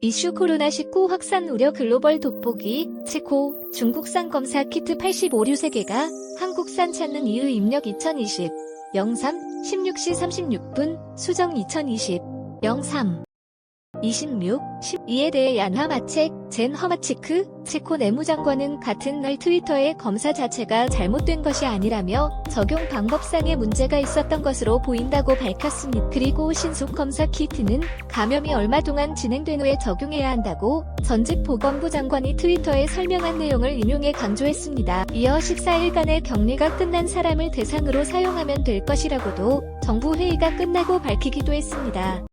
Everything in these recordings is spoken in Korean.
이슈 코로나19 확산 우려 글로벌 돋보기, 체코, 중국산 검사 키트 85류 3개가 한국산 찾는 이유 입력 2020, 03, 16시 36분, 수정 2020, 03, 26, 12에 대해 얀 하마책, 젠 허마치크, 체코 내무장관은 같은 날 트위터에 검사 자체가 잘못된 것이 아니라며 적용 방법상의 문제가 있었던 것으로 보인다고 밝혔습니다. 그리고 신속검사 키트는 감염이 얼마 동안 진행된 후에 적용해야 한다고 전직 보건부 장관이 트위터에 설명한 내용을 인용해 강조했습니다. 이어 14일간의 격리가 끝난 사람을 대상으로 사용하면 될 것이라고도 정부 회의가 끝나고 밝히기도 했습니다.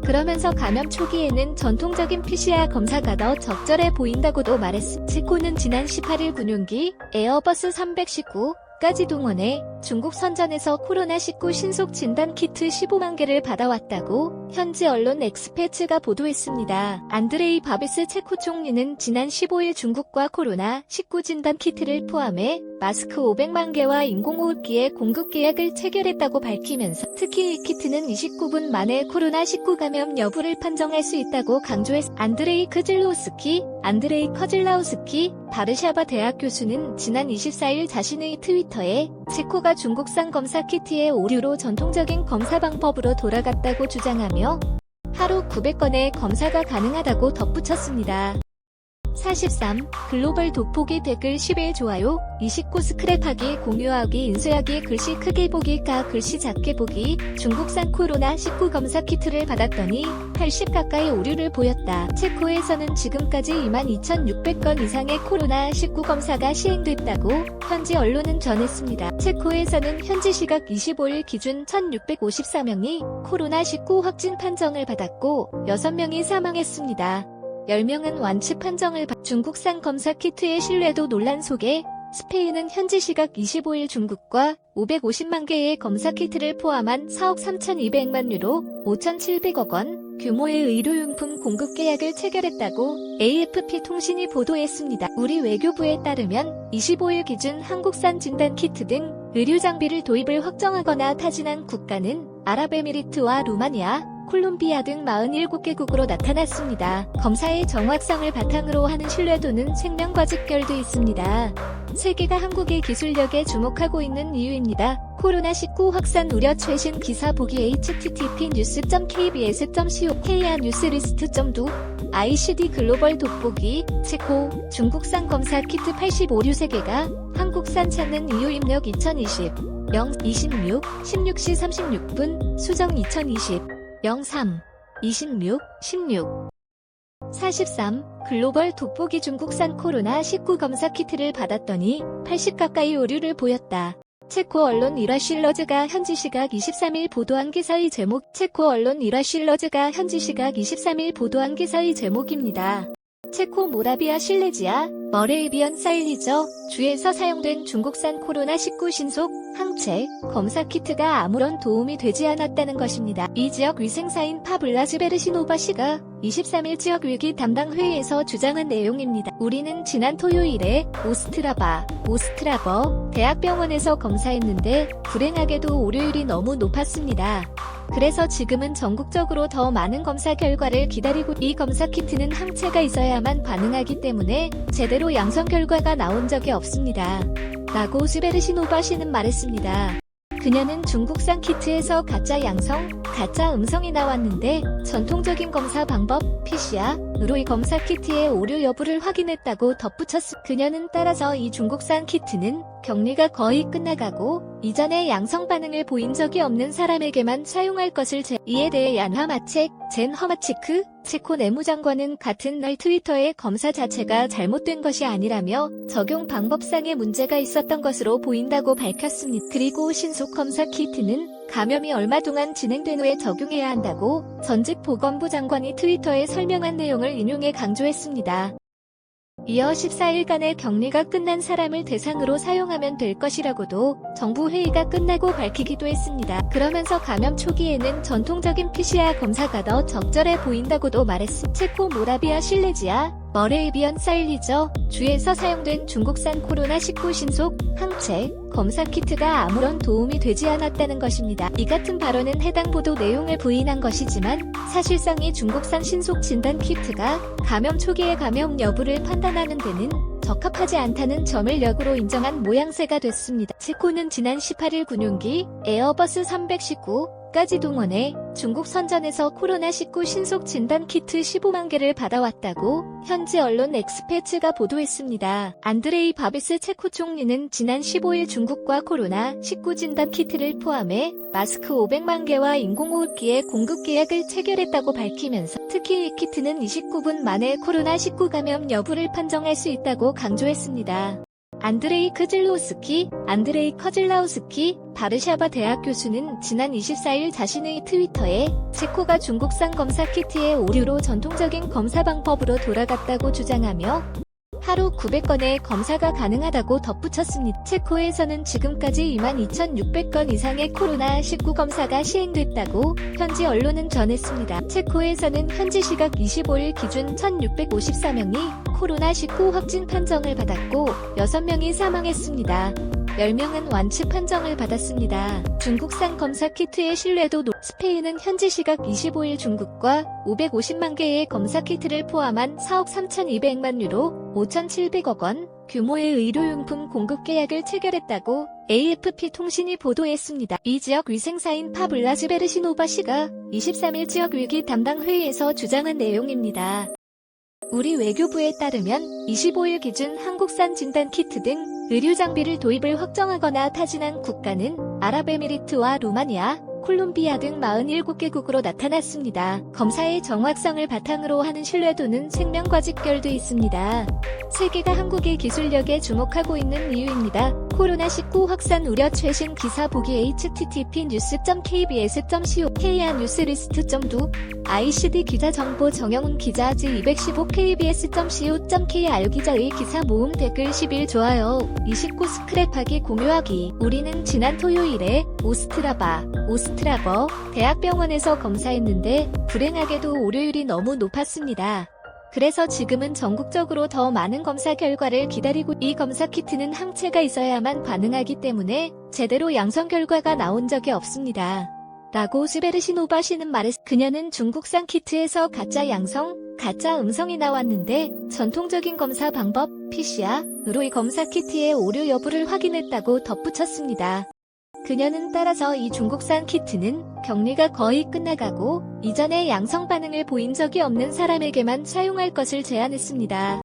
그러면서 감염 초기에는 전통적인 PCR 검사가 더 적절해 보인다고도 말했습니다. 체코는 지난 18일 군용기 에어버스 319까지 동원해 중국 선전에서 코로나19 신속 진단 키트 15만 개를 받아왔다고 현지 언론 엑스패츠가 보도했습니다. 안드레이 바비스 체코 총리는 지난 15일 중국과 코로나19 진단 키트를 포함해 마스크 500만 개와 인공호흡기의 공급 계약을 체결했다고 밝히면서 특히 이 키트는 29분 만에 코로나19 감염 여부를 판정할 수 있다고 강조했습니다. 안드레이 커즐라우스키 바르샤바 대학 교수는 지난 24일 자신의 트위터에 체코가 중국산 검사 키트의 오류로 전통적인 검사 방법으로 돌아갔다고 주장하며 하루 900건의 검사가 가능하다고 덧붙였습니다. 43. 글로벌 돋보기 댓글 11 좋아요 29 스크랩하기 공유하기 인쇄하기 글씨 크게 보기 까 글씨 작게 보기 중국산 코로나19 검사 키트를 받았더니 80 가까이 오류를 보였다. 체코에서는 지금까지 22,600건 이상의 코로나19 검사가 시행됐다고 현지 언론은 전했습니다. 체코에서는 현지 시각 25일 기준 1,654명이 코로나19 확진 판정을 받았고 6명이 사망했습니다. 10명은 완치 판정을 받 중국산 검사 키트의 신뢰도 논란 속에 스페인은 현지 시각 25일 중국과 550만 개의 검사 키트를 포함한 4억 3,200만 유로 5,700억 원 규모의 의료용품 공급 계약을 체결했다고 AFP 통신이 보도했습니다. 우리 외교부에 따르면 25일 기준 한국산 진단 키트 등 의료 장비를 도입을 확정하거나 타진한 국가는 아랍에미리트와 루마니아, 콜롬비아 등 47개국으로 나타났습니다. 검사의 정확성을 바탕으로 하는 신뢰도는 생명과 직결돼 있습니다. 세계가 한국의 기술력에 주목하고 있는 이유입니다. 코로나19 확산 우려 최신 기사 보기 http://news.kbs.co.kr 뉴스리스트.도 ICD 글로벌 돋보기 체코 중국산 검사 키트 85류 3개가 한국산 찾는 이유 입력 2020 0 26 16시 36분 수정 2020 03 26 16 43. 글로벌 돋보기 중국산 코로나19 검사 키트를 받았더니 80 가까이 오류를 보였다. 체코 언론 이라실러즈가 현지 시각 23일 보도한 기사의 제목 체코 언론 이라실러즈가 현지 시각 23일 보도한 기사의 제목입니다. 체코 모라비아 실레지아 머레이비언 사일리저 주에서 사용된 중국산 코로나19 신속 항체 검사 키트가 아무런 도움이 되지 않았다는 것입니다. 이 지역 위생사인 파블라즈 베르시노바 씨가 23일 지역 위기 담당 회의에서 주장한 내용입니다. 우리는 지난 토요일에 오스트라버 대학병원에서 검사했는데 불행하게도 오류율이 너무 높았습니다. 그래서 지금은 전국적으로 더 많은 검사 결과를 기다리고 이 검사 키트는 항체가 있어야만 반응하기 때문에 제대로 양성 결과가 나온 적이 없습니다. 라고 스베르시노바 씨는 말했습니다. 그녀는 중국산 키트에서 가짜 양성, 가짜 음성이 나왔는데 전통적인 검사 방법 PCR으로 이 검사 키트의 오류 여부를 확인했다고 덧붙였습니다. 그녀는 따라서 이 중국산 키트는 격리가 거의 끝나가고 이전에 양성 반응을 보인 적이 없는 사람에게만 사용할 것을 이에 대해 얀 하마책, 젠 허마치크 체코 내무장관은 같은 날 트위터에 검사 자체가 잘못된 것이 아니라며 적용 방법상의 문제가 있었던 것으로 보인다고 밝혔습니다. 그리고 신속 검사 키트는 감염이 얼마 동안 진행된 후에 적용해야 한다고 전직 보건부 장관이 트위터에 설명한 내용을 인용해 강조했습니다. 이어 14일간의 격리가 끝난 사람을 대상으로 사용하면 될 것이라고도 정부 회의가 끝나고 밝히기도 했습니다. 그러면서 감염 초기에는 전통적인 PCR 검사가 더 적절해 보인다고도 말했습니다. 체코 모라비아 실레지아 머레이비언 사일리저 주에서 사용된 중국산 코로나19 신속 항체 검사 키트가 아무런 도움이 되지 않았다는 것입니다. 이 같은 발언은 해당 보도 내용을 부인한 것이지만 사실상 이 중국산 신속 진단 키트가 감염 초기의 감염 여부를 판단하는 데는 적합하지 않다는 점을 역으로 인정한 모양새가 됐습니다. 체코는 지난 18일 군용기 에어버스 319까지 동원해 중국 선전에서 코로나19 신속 진단 키트 15만 개를 받아왔다고 현지 언론 엑스패츠가 보도했습니다. 안드레이 바비스 체코 총리는 지난 15일 중국과 코로나19 진단 키트를 포함해 마스크 500만 개와 인공호흡기의 공급 계약을 체결했다고 밝히면서 특히 이 키트는 29분 만에 코로나19 감염 여부를 판정할 수 있다고 강조했습니다. 안드레이 커즐라우스키 바르샤바 대학 교수는 지난 24일 자신의 트위터에 체코가 중국산 검사 키트의 오류로 전통적인 검사 방법으로 돌아갔다고 주장하며 하루 900건의 검사가 가능하다고 덧붙였습니다. 체코에서는 지금까지 22,600건 이상의 코로나19 검사가 시행됐다고 현지 언론은 전했습니다. 체코에서는 현지 시각 25일 기준 1,654명이 코로나19 확진 판정을 받았고 6명이 사망했습니다. 10명은 완치 판정을 받았습니다. 중국산 검사 키트의 신뢰도 스페인은 현지 시각 25일 중국과 550만 개의 검사 키트를 포함한 4억 3,200만 유로 5,700억 원 규모의 의료용품 공급 계약을 체결했다고 AFP 통신이 보도했습니다. 이 지역 위생사인 파블라즈 베르시노바 씨가 23일 지역 위기 담당 회의에서 주장한 내용입니다. 우리 외교부에 따르면 25일 기준 한국산 진단키트 등 의료장비를 도입을 확정하거나 타진한 국가는 아랍에미리트와 루마니아, 콜롬비아 등 47개국으로 나타났습니다. 검사의 정확성을 바탕으로 하는 신뢰도는 생명과 직결돼 있습니다. 세계가 한국의 기술력에 주목하고 있는 이유입니다. 코로나19 확산 우려 최신 기사 보기 http://news.kbs.co KR 뉴스리스트.do ICD 기자 정보 정영훈 기자 지215 kbs.co.kr 기자의 기사 모음 댓글 11 좋아요 29 스크랩하기 공유하기 우리는 지난 토요일에 오스트라버 대학병원에서 검사했는데 불행하게도 오류율이 너무 높았습니다. 그래서 지금은 전국적으로 더 많은 검사 결과를 기다리고 이 검사 키트는 항체가 있어야만 가능하기 때문에 제대로 양성 결과가 나온 적이 없습니다. 라고 스베르시노바 씨는 말했습니다. 그녀는 중국산 키트에서 가짜 양성, 가짜 음성이 나왔는데 전통적인 검사 방법 PCR으로 이 검사 키트의 오류 여부를 확인했다고 덧붙였습니다. 그녀는 따라서 이 중국산 키트는 격리가 거의 끝나가고 이전에 양성 반응을 보인 적이 없는 사람에게만 사용할 것을 제안했습니다.